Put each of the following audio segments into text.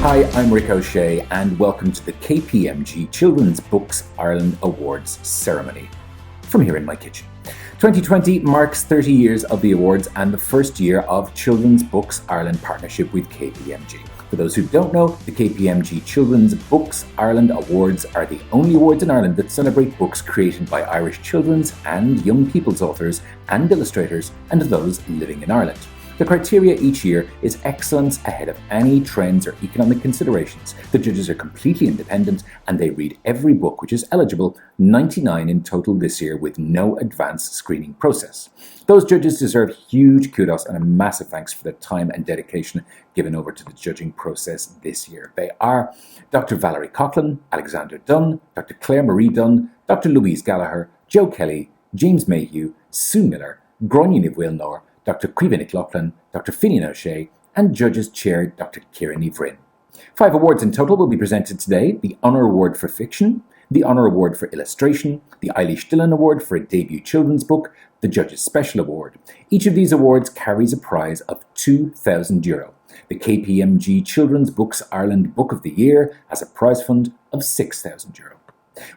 Hi, I'm Rick O'Shea and welcome to the KPMG Children's Books Ireland Awards ceremony from here in my kitchen. 2020 marks 30 years of the awards and the first year of Children's Books Ireland partnership with KPMG. For those who don't know, the KPMG Children's Books Ireland Awards are the only awards in Ireland that celebrate books created by Irish children's and young people's authors and illustrators and those living in Ireland. The criteria each year is excellence ahead of any trends or economic considerations. The judges are completely independent and they read every book which is eligible, 99 in total this year with no advanced screening process. Those judges deserve huge kudos and a massive thanks for the time and dedication given over to the judging process this year. They are Dr. Valerie Coughlin, Alexander Dunn, Dr. Claire Marie Dunn, Dr. Louise Gallagher, Joe Kelly, James Mayhew, Sue Miller, Gráinne Ní Bhfuilnóir, Dr. Caoimhín Loughlin, Dr. Finian O'Shea, and Judges Chair Dr. Ciarán Ní Bhrín. 5 awards in total will be presented today: the Honour Award for Fiction, the Honour Award for Illustration, the Eilish Dillon Award for a Debut Children's Book, the Judges Special Award. Each of these awards carries a prize of €2,000. The KPMG Children's Books Ireland Book of the Year has a prize fund of €6,000.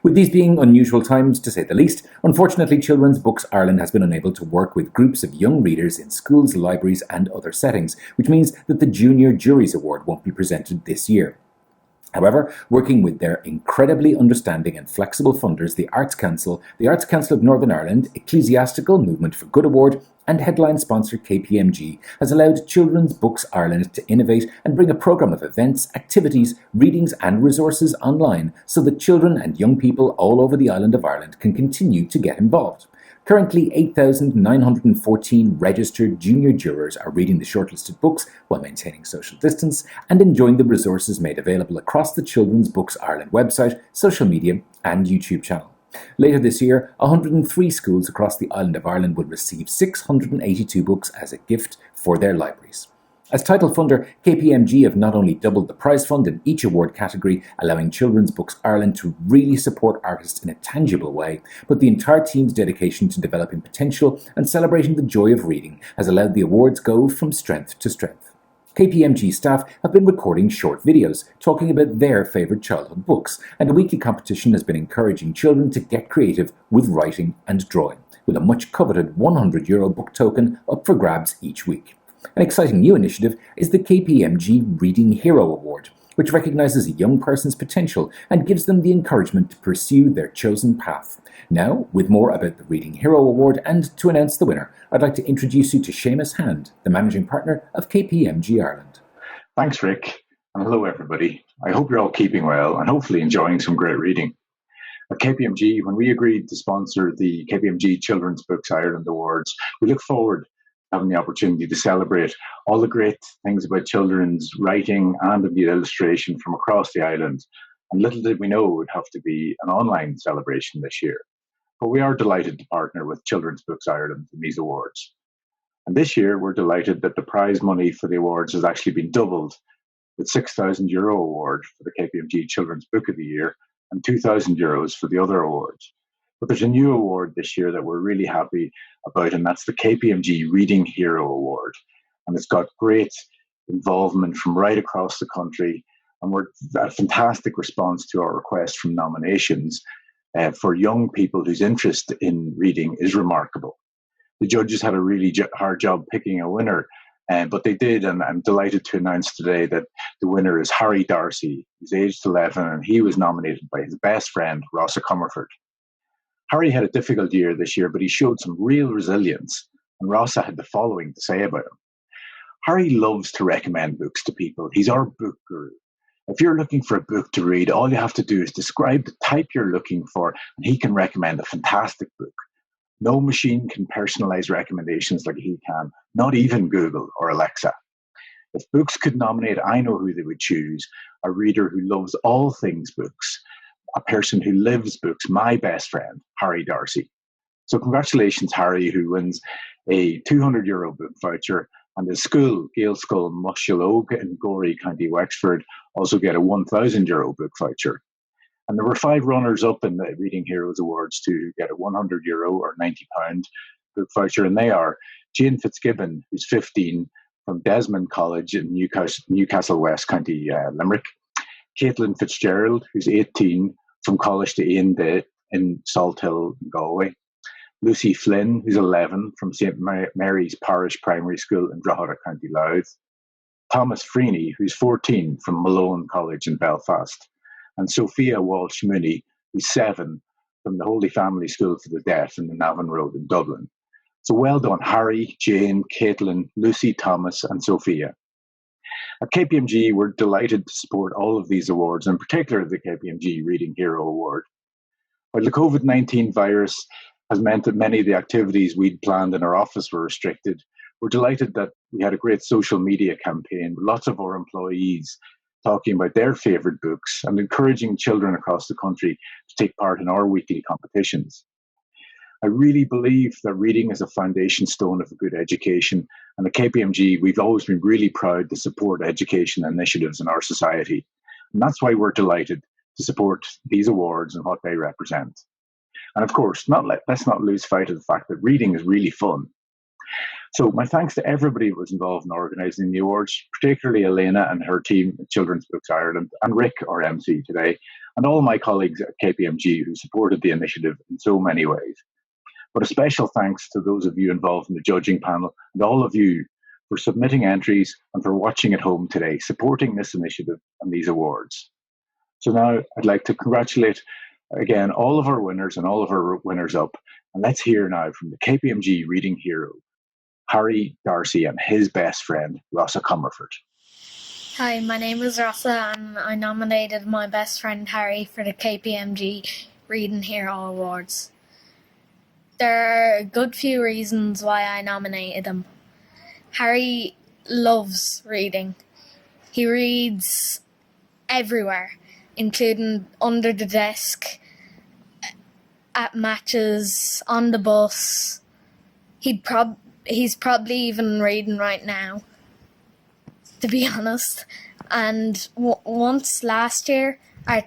With these being unusual times, to say the least, unfortunately Children's Books Ireland has been unable to work with groups of young readers in schools, libraries and other settings, which means that the Junior Juries Award won't be presented this year. However, working with their incredibly understanding and flexible funders, the Arts Council of Northern Ireland, Ecclesiastical Movement for Good Award and headline sponsor KPMG has allowed Children's Books Ireland to innovate and bring a programme of events, activities, readings and resources online so that children and young people all over the island of Ireland can continue to get involved. Currently, 8,914 registered junior jurors are reading the shortlisted books while maintaining social distance and enjoying the resources made available across the Children's Books Ireland website, social media and YouTube channel. Later this year, 103 schools across the island of Ireland will receive 682 books as a gift for their libraries. As title funder, KPMG have not only doubled the prize fund in each award category, allowing Children's Books Ireland to really support artists in a tangible way, but the entire team's dedication to developing potential and celebrating the joy of reading has allowed the awards go from strength to strength. KPMG staff have been recording short videos talking about their favourite childhood books, and a weekly competition has been encouraging children to get creative with writing and drawing, with a much coveted €100 book token up for grabs each week. An exciting new initiative is the KPMG Reading Hero Award, which recognises a young person's potential and gives them the encouragement to pursue their chosen path. Now, with more about the Reading Hero Award and to announce the winner, I'd like to introduce you to Seamus Hand, the Managing Partner of KPMG Ireland. Thanks, Rick, and hello everybody. I hope you're all keeping well and hopefully enjoying some great reading. At KPMG, when we agreed to sponsor the KPMG Children's Books Ireland Awards, we look forward to having the opportunity to celebrate all the great things about children's writing and indeed illustration from across the island. And little did we know it would have to be an online celebration this year. But we are delighted to partner with Children's Books Ireland in these awards. And this year, we're delighted that the prize money for the awards has actually been doubled, with €6,000 award for the KPMG Children's Book of the Year and €2,000 for the other awards. But there's a new award this year that we're really happy about, and that's the KPMG Reading Hero Award. And it's got great involvement from right across the country, and we're a fantastic response to our request from nominations for young people whose interest in reading is remarkable. The judges had a really hard job picking a winner, but they did, and I'm delighted to announce today that the winner is Harry Darcy, who's aged 11, and he was nominated by his best friend, Rossa Comerford. Harry had a difficult year this year, but he showed some real resilience, and Rossa had the following to say about him. Harry loves to recommend books to people. He's our book guru. If you're looking for a book to read, all you have to do is describe the type you're looking for, and he can recommend a fantastic book. No machine can personalize recommendations like he can, not even Google or Alexa. If books could nominate, I know who they would choose: a reader who loves all things books, a person who lives books, my best friend, Harry Darcy. So congratulations, Harry, who wins a €200 book voucher, and his school, Gaelscoil Mushalog in Gorey, County Wexford, also get a €1,000 book voucher. And there were 5 runners-up in the Reading Heroes Awards to get a €100 or £90 book voucher, and they are Jane Fitzgibbon, who's 15, from Desmond College in Newcastle West, County Limerick. Caitlin Fitzgerald, who's 18, from College to Aonde in Salthill, Galway. Lucy Flynn, who's 11, from St Mary's Parish Primary School in Drogheda, County Louth. Thomas Freeney, who's 14, from Malone College in Belfast. And Sophia Walsh Mooney, who's 7, from the Holy Family School for the Deaf in the Navan Road in Dublin. So well done, Harry, Jane, Caitlin, Lucy, Thomas, and Sophia. At KPMG, we're delighted to support all of these awards, in particular the KPMG Reading Hero Award. While the COVID-19 virus has meant that many of the activities we'd planned in our office were restricted, we're delighted that we had a great social media campaign with lots of our employees talking about their favourite books and encouraging children across the country to take part in our weekly competitions. I really believe that reading is a foundation stone of a good education, and at KPMG we've always been really proud to support education initiatives in our society. And that's why we're delighted to support these awards and what they represent. And of course, let's not lose sight of the fact that reading is really fun. So my thanks to everybody who was involved in organising the awards, particularly Elena and her team at Children's Books Ireland, and Rick, our MC today, and all my colleagues at KPMG who supported the initiative in so many ways. But a special thanks to those of you involved in the judging panel and all of you for submitting entries and for watching at home today, supporting this initiative and these awards. So now I'd like to congratulate again all of our winners and all of our runners-up. And let's hear now from the KPMG Reading Hero, Harry Darcy and his best friend, Rossa Comerford. Hi, my name is Rossa and I nominated my best friend Harry for the KPMG Reading Hero Awards. There are a good few reasons why I nominated him. Harry loves reading. He reads everywhere, including under the desk, at matches, on the bus. He's probably even reading right now, to be honest. And once last year, our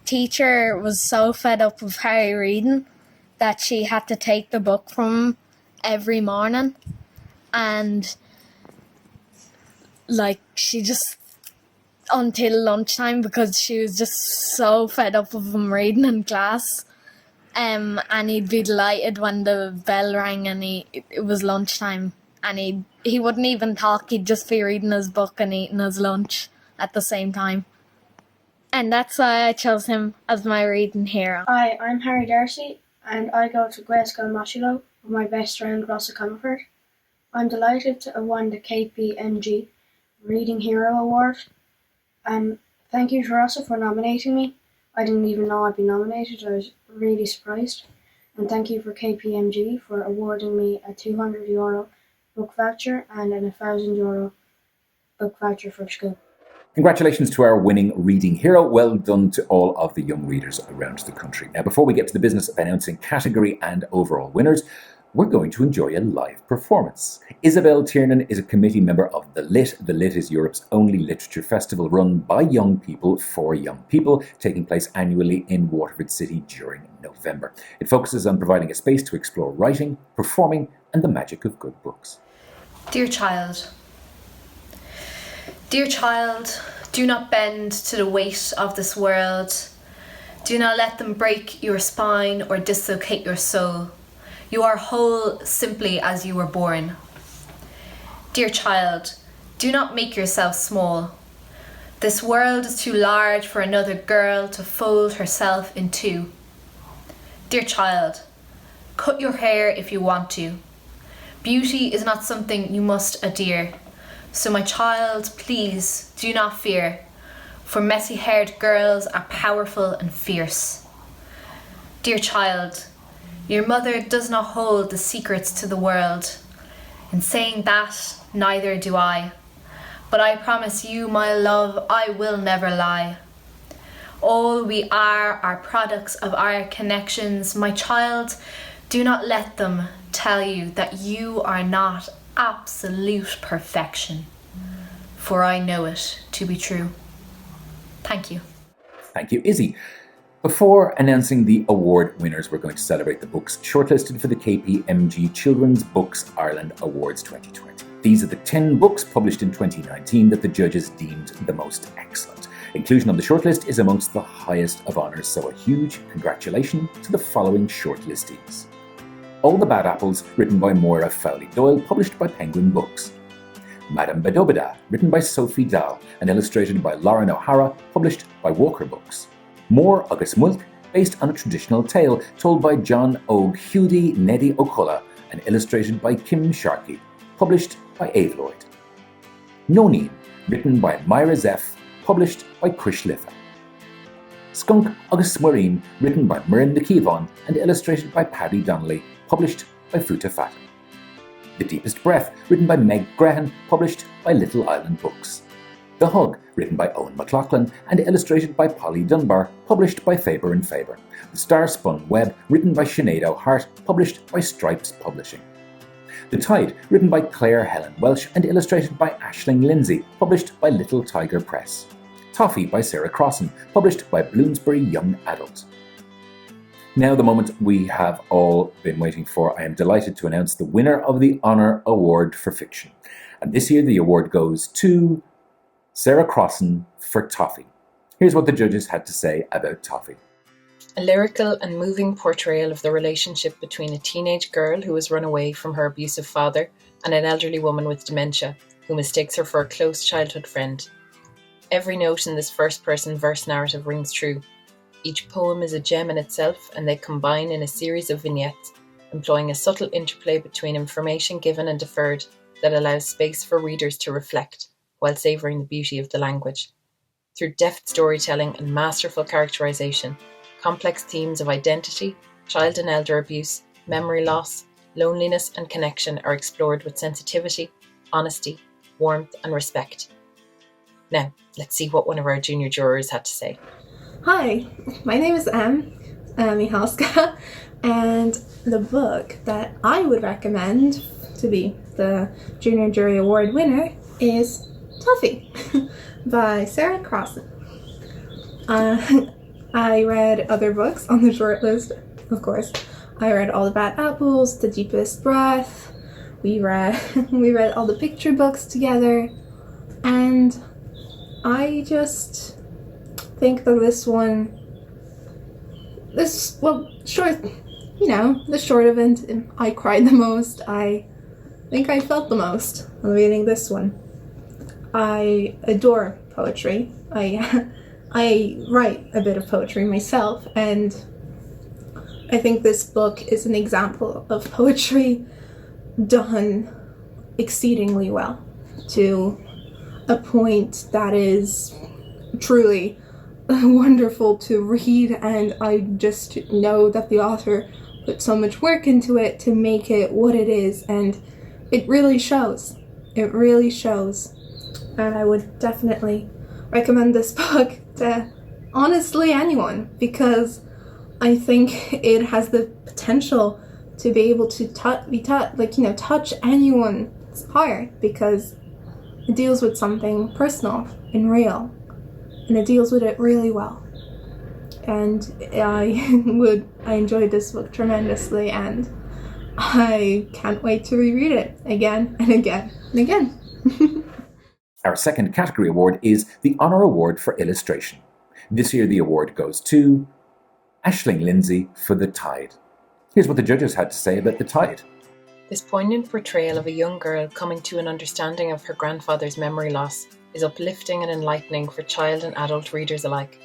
teacher was so fed up with Harry reading that she had to take the book from him every morning. And she just, until lunchtime, because she was just so fed up with him reading in class. And he'd be delighted when the bell rang and it was lunchtime, and he wouldn't even talk. He'd just be reading his book and eating his lunch at the same time. And that's why I chose him as my reading hero. Hi, I'm Harry Darcy, and I go to Glasgow Mashilo with my best friend Rossa Comerford. I'm delighted to have won the KPMG Reading Hero Award. Thank you to Rossa for nominating me. I didn't even know I'd be nominated. I was really surprised. And thank you for KPMG for awarding me a €200 book voucher and an €1,000 book voucher for school. Congratulations to our winning reading hero. Well done to all of the young readers around the country. Now, before we get to the business of announcing category and overall winners, we're going to enjoy a live performance. Isabel Tiernan is a committee member of The Lit. The Lit is Europe's only literature festival run by young people for young people, taking place annually in Waterford City during November. It focuses on providing a space to explore writing, performing, and the magic of good books. Dear child, do not bend to the weight of this world. Do not let them break your spine or dislocate your soul. You are whole simply as you were born. Dear child, do not make yourself small. This world is too large for another girl to fold herself in two. Dear child, cut your hair if you want to. Beauty is not something you must adhere. So my child, please do not fear, for messy-haired girls are powerful and fierce. Dear child, your mother does not hold the secrets to the world. In saying that, neither do I. But I promise you, my love, I will never lie. All we are products of our connections. My child, do not let them tell you that you are not absolute perfection, for I know it to be true. Thank you. Thank you, Izzy. Before announcing the award winners, we're going to celebrate the books shortlisted for the KPMG Children's Books Ireland Awards 2020. These are the 10 books published in 2019 that the judges deemed the most excellent. Inclusion on the shortlist is amongst the highest of honours, so a huge congratulations to the following shortlistees. All the Bad Apples, written by Moira Fowley-Doyle, published by Penguin Books. Madame Bedobeda, written by Sophie Dahl and illustrated by Lauren O'Hara, published by Walker Books. More Agus Mulk, based on a traditional tale told by John Og Hudi Neddy Okola and illustrated by Kim Sharkey, published by Aveloyd. Noneen, written by Myra Zeff, published by Krish Litha. Skunk Agus Maureen, written by Mirinda Kevon and illustrated by Paddy Donnelly, published by Futa Fata. The Deepest Breath, written by Meg Grehan, published by Little Island Books. The Hug, written by Owen McLaughlin and illustrated by Polly Dunbar, published by Faber and Faber. The Star-Spun Web, written by Sinead O'Hart, published by Stripes Publishing. The Tide, written by Claire Helen Welsh and illustrated by Aisling Lindsay, published by Little Tiger Press. Toffee by Sarah Crossan, published by Bloomsbury Young Adult. Now the moment we have all been waiting for. I am delighted to announce the winner of the Honour Award for Fiction. And this year the award goes to Sarah Crossan for Toffee. Here's what the judges had to say about Toffee. A lyrical and moving portrayal of the relationship between a teenage girl who has run away from her abusive father and an elderly woman with dementia who mistakes her for a close childhood friend. Every note in this first-person verse narrative rings true. Each poem is a gem in itself, and they combine in a series of vignettes, employing a subtle interplay between information given and deferred that allows space for readers to reflect, while savouring the beauty of the language. Through deft storytelling and masterful characterisation, complex themes of identity, child and elder abuse, memory loss, loneliness and connection are explored with sensitivity, honesty, warmth and respect. Now, let's see what one of our junior jurors had to say. Hi, my name is Michalska, and the book that I would recommend to be the Junior Jury Award winner is Toffee by Sarah Crossan. I read other books on the shortlist, of course. I read All the Bad Apples, The Deepest Breath. We read all the picture books together, and I just think that the short of it, I cried the most. I think I felt the most when reading this one. I adore poetry. I write a bit of poetry myself, and I think this book is an example of poetry done exceedingly well to a point that is truly wonderful to read, and I just know that the author put so much work into it to make it what it is, and it really shows. It really shows. And I would definitely recommend this book to honestly anyone, because I think it has the potential to be able to touch anyone's heart, because it deals with something personal and real, and it deals with it really well. And I enjoyed this book tremendously, and I can't wait to reread it again and again and again. Our second category award is the Honour Award for Illustration. This year the award goes to Aisling Lindsay for The Tide. Here's what the judges had to say about The Tide. This poignant portrayal of a young girl coming to an understanding of her grandfather's memory loss is uplifting and enlightening for child and adult readers alike.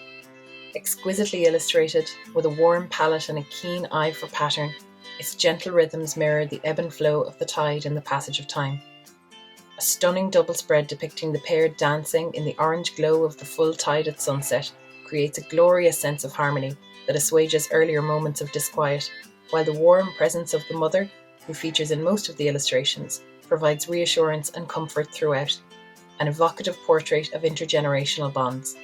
Exquisitely illustrated, with a warm palette and a keen eye for pattern, its gentle rhythms mirror the ebb and flow of the tide in the passage of time. A stunning double spread depicting the pair dancing in the orange glow of the full tide at sunset creates a glorious sense of harmony that assuages earlier moments of disquiet, while the warm presence of the mother, who features in most of the illustrations, provides reassurance and comfort throughout, an evocative portrait of intergenerational bonds.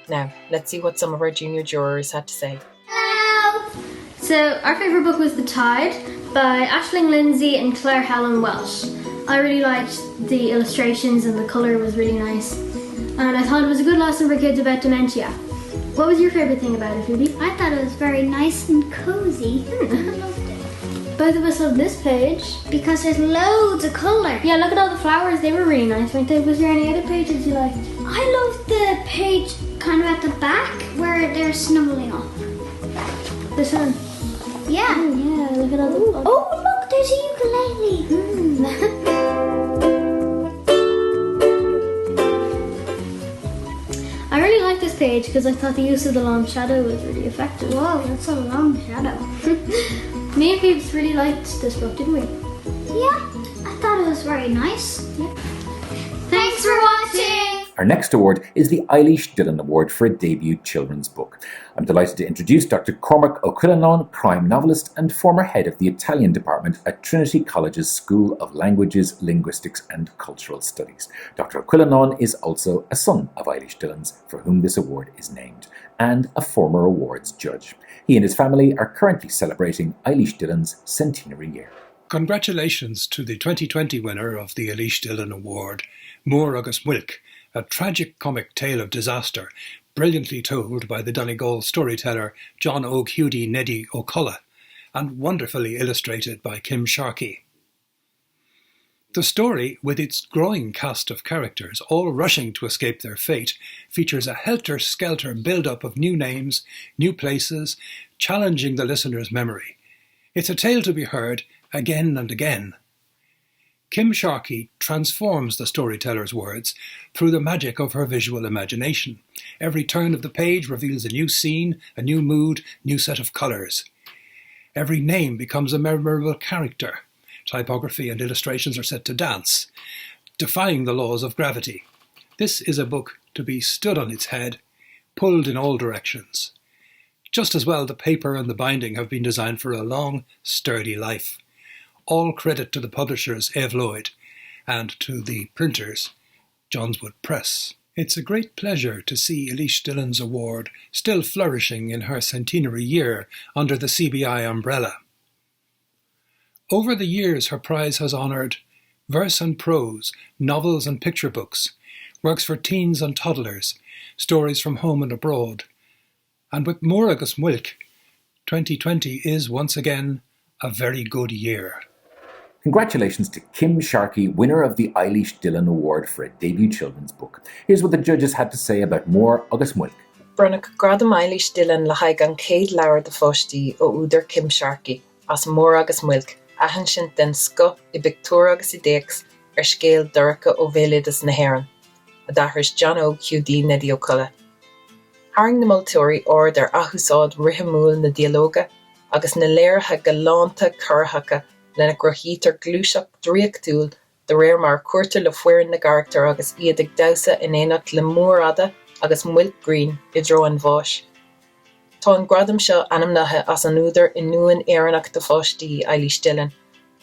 Now, let's see what some of our junior jurors had to say. Hello! So, our favourite book was The Tide by Aisling Lindsay and Claire Helen Welsh. I really liked the illustrations and the colour was really nice. And I thought it was a good lesson for kids about dementia. What was your favourite thing about it, Phoebe? I thought it was very nice and cozy. I loved it. both of us love this page. Because there's loads of colour. Yeah, look at all the flowers. They were really nice, weren't they? Was there any other pages you liked? I love the page kind of at the back where they're snuggling up. This one? Yeah. Oh, yeah, look at all the... Oh, look, there's a ukulele. I really like this page because I thought the use of the long shadow was really effective. Whoa, that's a long shadow. Me and Phoebes really liked this book, didn't we? Yeah, I thought it was very nice. Yeah. Thanks for watching! Our next award is the Eilish Dillon Award for a debut children's book. I'm delighted to introduce Dr. Cormac O'Quillanon, crime novelist and former head of the Italian department at Trinity College's School of Languages, Linguistics and Cultural Studies. Dr. O'Quillanon is also a son of Eilish Dillon's, for whom this award is named, and a former awards judge. He and his family are currently celebrating Eilish Dillon's centenary year. Congratulations to the 2020 winner of the Eilish Dillon Award, Mór agus Muilk, a tragic comic tale of disaster, brilliantly told by the Donegal storyteller John O'Hughie Neddy O'Cullough, and wonderfully illustrated by Kim Sharkey. The story, with its growing cast of characters, all rushing to escape their fate, features a helter-skelter build-up of new names, new places, challenging the listener's memory. It's a tale to be heard again and again. Kim Sharkey transforms the storyteller's words through the magic of her visual imagination. Every turn of the page reveals a new scene, a new mood, new set of colours. Every name becomes a memorable character. Typography and illustrations are set to dance, defying the laws of gravity. This is a book to be stood on its head, pulled in all directions. Just as well, the paper and the binding have been designed for a long, sturdy life. All credit to the publishers Eve Lloyd and to the printers Johnswood Press. It's a great pleasure to see Eilish Dillon's award still flourishing in her centenary year under the CBI umbrella. Over the years, her prize has honoured verse and prose, novels and picture books, works for teens and toddlers, stories from home and abroad. And with Mór agus Muilk, 2020 is once again a very good year. Congratulations to Kim Sharkey, winner of the Eilish Dillon Award for a debut children's book. Here's what the judges had to say about Mór agus Muilk. Brunach gradam Eilish Dillon le haig an céad leabhar de fóistí ó údar Kim Sharkey as Mór agus Muilk, ahan sin den sco I Victor agus I Déacs scéal duracha ó bhélidas na hÉireann, a dahras John O'Hughie Neddy O'Cullough. Haring na multóirí ord ar athúsáid rithimúil na dialóga agus na léirithe galánta curthacha lena grothítar glúiseach dríochtúil de réir mar cuairtear le fuireann na charachtar agus iad ag damhsa in éineacht le Mórada agus Muilk Green I dro an bháis. Tá an gradam seo anamnathe as an údar in nuan éireannach de fóistí Eilish Dillon,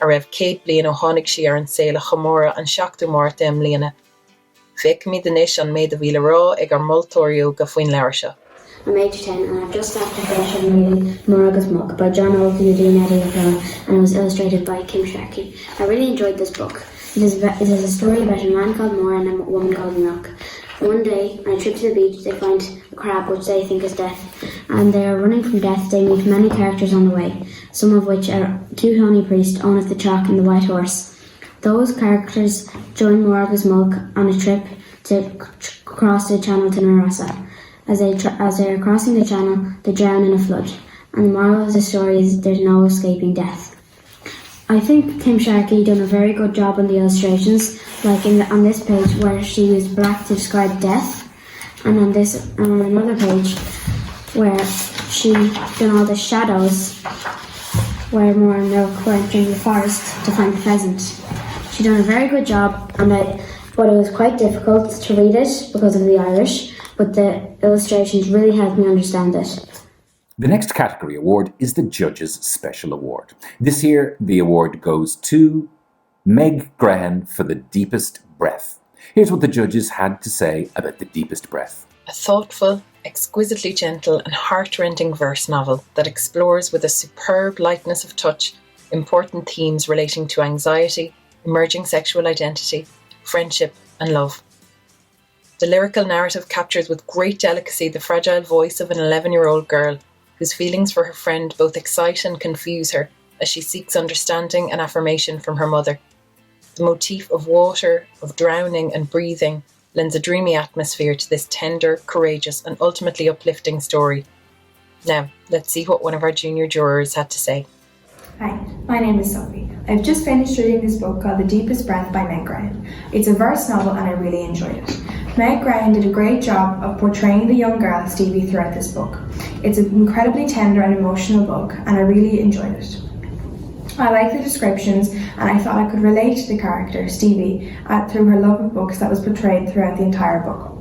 a raibh 100 bliain ó tháinig sí ar an saola chomóra an 7 márta mbliana. Féic mí denis an méid a bhíle rá ag ar multóirí go faoin leabhar seo. I'm age 10 and I've just started finishing reading Mór agus Muilk by John O'Hughie Neddy O'Cullough, and it was illustrated by Kim Sharkey. I really enjoyed this book. It is a story about a man called Mór and a woman called Muilk. One day, on a trip to the beach, they find a crab which they think is death, and they are running from death. They meet many characters on the way, some of which are cute honey priest, Oneth the Chalk and the White Horse. Those characters join Mór agus Muilk on a trip to cross the channel to Narasa. As they are crossing the channel, they drown in a flood, and the moral of the story is there's no escaping death. I think Kim Sharkey done a very good job on the illustrations, like on this page where she used black to describe death, and on another page where she done all the shadows where Mór and Muilk were entering the forest to find the pheasant. She done a very good job, but it was quite difficult to read it because of the Irish, but the illustrations really helped me understand it. The next category award is the Judges' Special Award. This year, the award goes to Meg Grehan for The Deepest Breath. Here's what the judges had to say about The Deepest Breath. A thoughtful, exquisitely gentle and heart-rending verse novel that explores with a superb lightness of touch important themes relating to anxiety, emerging sexual identity, friendship and love. The lyrical narrative captures with great delicacy the fragile voice of an 11-year-old girl whose feelings for her friend both excite and confuse her as she seeks understanding and affirmation from her mother. The motif of water, of drowning and breathing lends a dreamy atmosphere to this tender, courageous and ultimately uplifting story. Now, let's see what one of our junior jurors had to say. Hi, my name is Sophie. I've just finished reading this book called The Deepest Breath by Meg Ryan. It's a verse novel and I really enjoyed it. Meg Ryan did a great job of portraying the young girl Stevie throughout this book. It's an incredibly tender and emotional book and I really enjoyed it. I like the descriptions and I thought I could relate to the character, Stevie, through her love of books that was portrayed throughout the entire book.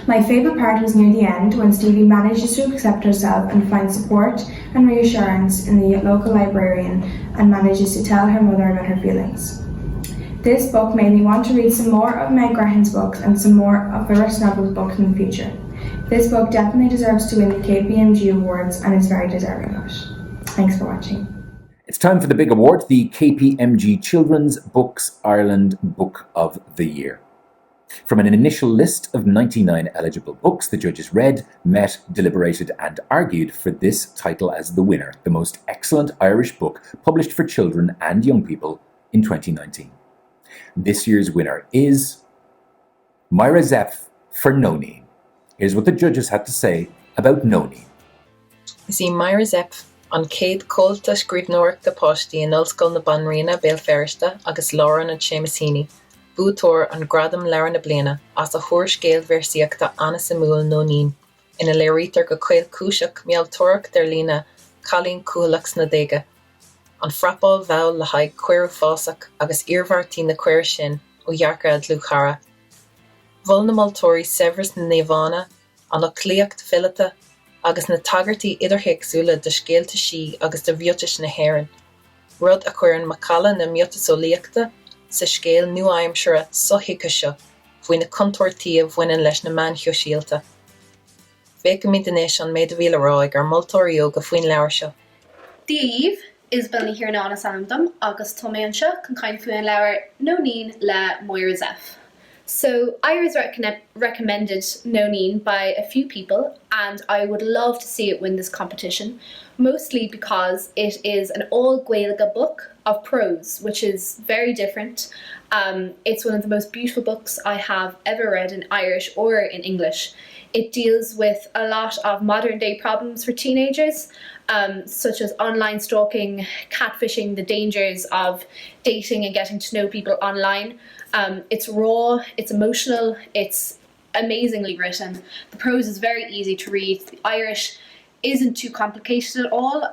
My favourite part was near the end when Stevie manages to accept herself and find support and reassurance in the local librarian and manages to tell her mother about her feelings. This book made me want to read some more of Meg Ryan's books and some more of verse novel books in the future. This book definitely deserves to win the KPMG Awards and is very deserving of it. Thanks for watching. It's time for the big award, the KPMG Children's Books Ireland Book of the Year. From an initial list of 99 eligible books, the judges read, met, deliberated and argued for this title as the winner, the most excellent Irish book published for children and young people in 2019. This year's winner is Myra Zepf for No Neen. Here's what the judges had to say about No Neen. You see, Myra Zepf an céad cóilta scríbhneoireachta páistí in ollscoil na Banríona Béal Ferrista agus Lauren na Séamasini, bútóir an gradam lear na bliana as a thuair scéal versiachta Anna Samuel No Neen, ina léirítar go chuil cúiseach mealtóireach der lína Calín Cúlachs na Déige, an frappáil bheall le haig cuireadh fásach agus iarmhartí na cuir sin ó dhearca ad luchara. Bhol na maltóirí Severus na Névána, an oclíocht fillata, agus na tagartí idirthéagsúla de scéalta sí agus de bhiotas na héireann. Rud a chuireann macalla na miotas ólíochta sa scéal nua-aimseire sothíocha seo, faoin na contortaí a bhaineann leis na meánchio síalta. Bhéca mí denis an méid a bhíle ráig ar multóirí óga faoin leabhar seo. Díomh is bilna hir ná na samdom agus toméan seo chun cain faoin leabhar No Neen le Myra Zepf. So I was recommended No Neen by a few people and I would love to see it win this competition, mostly because it is an all Gaeilge book of prose, which is very different. It's one of the most beautiful books I have ever read in Irish or in English. It deals with a lot of modern day problems for teenagers, such as online stalking, catfishing, the dangers of dating and getting to know people online. It's raw, it's emotional, it's amazingly written. The prose is very easy to read. The Irish isn't too complicated at all.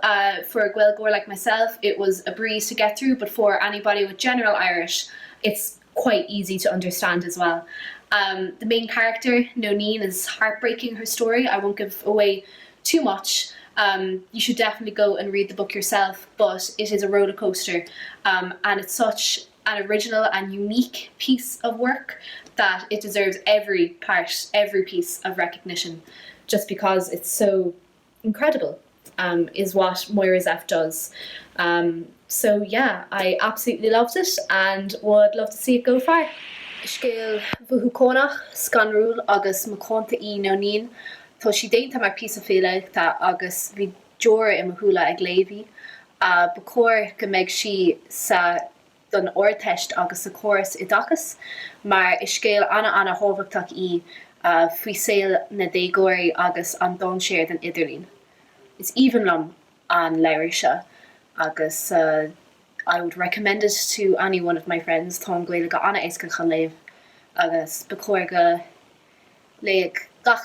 For a Gaeilgeoir like myself, it was a breeze to get through, but for anybody with general Irish, it's quite easy to understand as well. The main character, No Neen, is heartbreaking, her story. I won't give away too much. You should definitely go and read the book yourself, but it is a roller coaster, and it's such an original and unique piece of work that it deserves every piece of recognition, just because it's so incredible, is what Myra Zepf does. So yeah, I absolutely loved it and would love to see it go far. Scéal bhuacónach, scanrúil agus macónta í No Neen, tá si déanta mar píosa féileachta agus bhí deora I mthúla ag léimhí, ba chóir go mbeidh si sa don orteist agus sa chóras I dachas, mar I scéal anna thábhachtach í faoi saol na déagóirí agus an donséir den idirlín. Is even lom an leabhar seo, agus I would recommend it to any one of my friends. Tá Gaeilge anna éascacha léamh agus ba chóir go léigh gach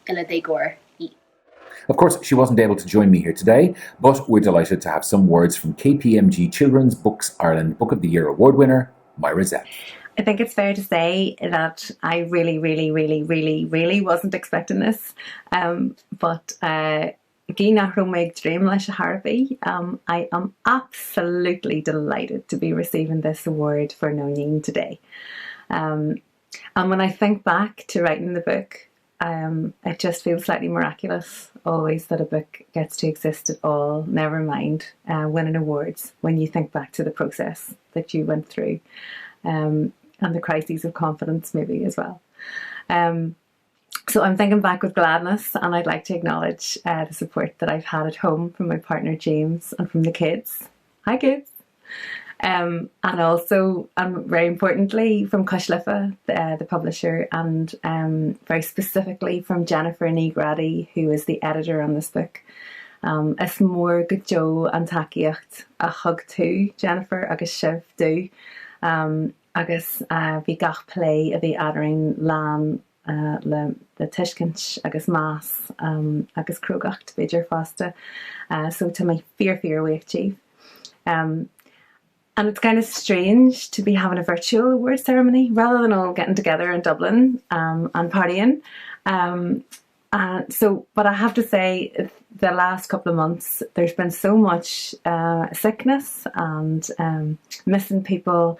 ile déagóir í. Of course, she wasn't able to join me here today, but we're delighted to have some words from KPMG Children's Books Ireland Book of the Year award winner, Myra Zepf. I think it's fair to say that I really wasn't expecting this, but Gí nach raibh méid dream leis a Harvey. I am absolutely delighted to be receiving this award for No Neen today. And when I think back to writing the book, it just feels slightly miraculous always that a book gets to exist at all, never mind winning awards, when you think back to the process that you went through, and the crises of confidence maybe as well. So I'm thinking back with gladness, and I'd like to acknowledge the support that I've had at home from my partner James and from the kids. Hi kids! And also, very importantly, from Cushlifa, the publisher, and very specifically from Jennifer Negrady, who is the editor on this book. Is mór go Joe an takeíocht a thug tú, Jennifer, agus sibh dú. Agus bhí gach play a bhí adaring lán le tuiscint agus más agus crugacht beidir fásta. So to my fear waiftíh. And it's kind of strange to be having a virtual award ceremony rather than all getting together in Dublin and partying. But I have to say, the last couple of months, there's been so much sickness and missing people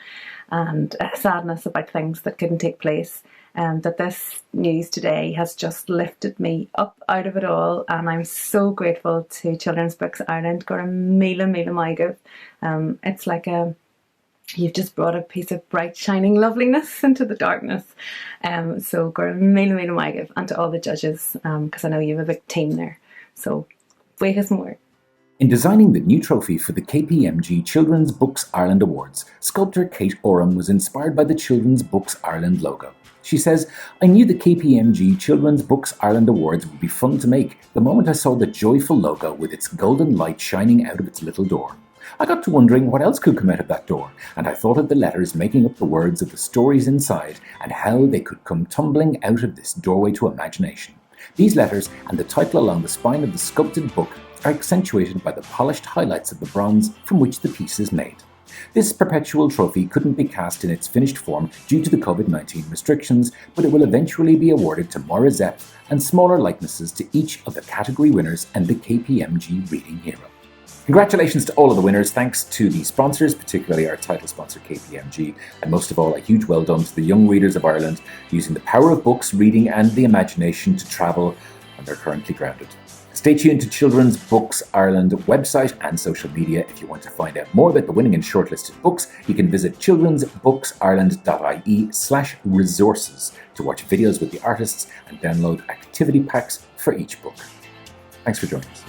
and sadness about things that couldn't take place. That this news today has just lifted me up out of it all, and I'm so grateful to Children's Books Ireland. Gur míle maigah. It's like you've just brought a piece of bright shining loveliness into the darkness. So gur míle maigah, and to all the judges, because I know you have a big team there. So buíochas mór. In designing the new trophy for the KPMG Children's Books Ireland Awards, sculptor Kate Oram was inspired by the Children's Books Ireland logo. She says, "I knew the KPMG Children's Books Ireland Awards would be fun to make the moment I saw the joyful logo with its golden light shining out of its little door. I got to wondering what else could come out of that door, and I thought of the letters making up the words of the stories inside and how they could come tumbling out of this doorway to imagination. These letters and the title along the spine of the sculpted book are accentuated by the polished highlights of the bronze from which the piece is made. This perpetual trophy couldn't be cast in its finished form due to the COVID-19 restrictions, but it will eventually be awarded to Maura Zepf and smaller likenesses to each of the category winners and the KPMG Reading Hero." Congratulations to all of the winners. Thanks to the sponsors, particularly our title sponsor KPMG, and most of all, a huge well done to the young readers of Ireland using the power of books, reading and the imagination to travel, and they're currently grounded. Stay tuned to Children's Books Ireland website and social media. If you want to find out more about the winning and shortlisted books, you can visit childrensbooksireland.ie/resources to watch videos with the artists and download activity packs for each book. Thanks for joining us.